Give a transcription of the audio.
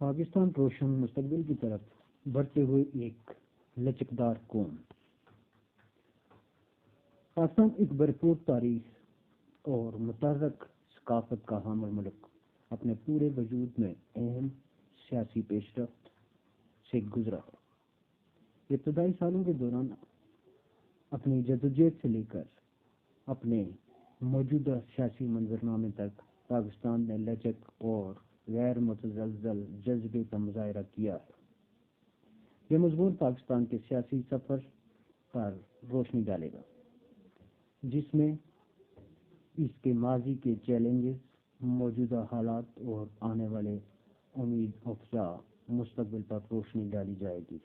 پاکستان روشن مستقبل کی طرف بڑھتے ہوئے ایک لچکدار قوم۔ پاکستان ایک بھرپور تاریخ اور متحرک ثقافت کا حامل ملک اپنے پورے وجود میں اہم سیاسی پیش رفت سے گزرا ہے۔ ابتدائی سالوں کے دوران اپنی جدوجہد سے لے کر اپنے موجودہ سیاسی منظرنامے تک پاکستان نے لچک اور غیر متزلزل جذبے کا مظاہرہ کیا ہے۔ یہ مضمون پاکستان کے سیاسی سفر پر روشنی ڈالے گا، جس میں اس کے ماضی کے چیلنجز، موجودہ حالات اور آنے والے امید افزا مستقبل پر روشنی ڈالی جائے گی۔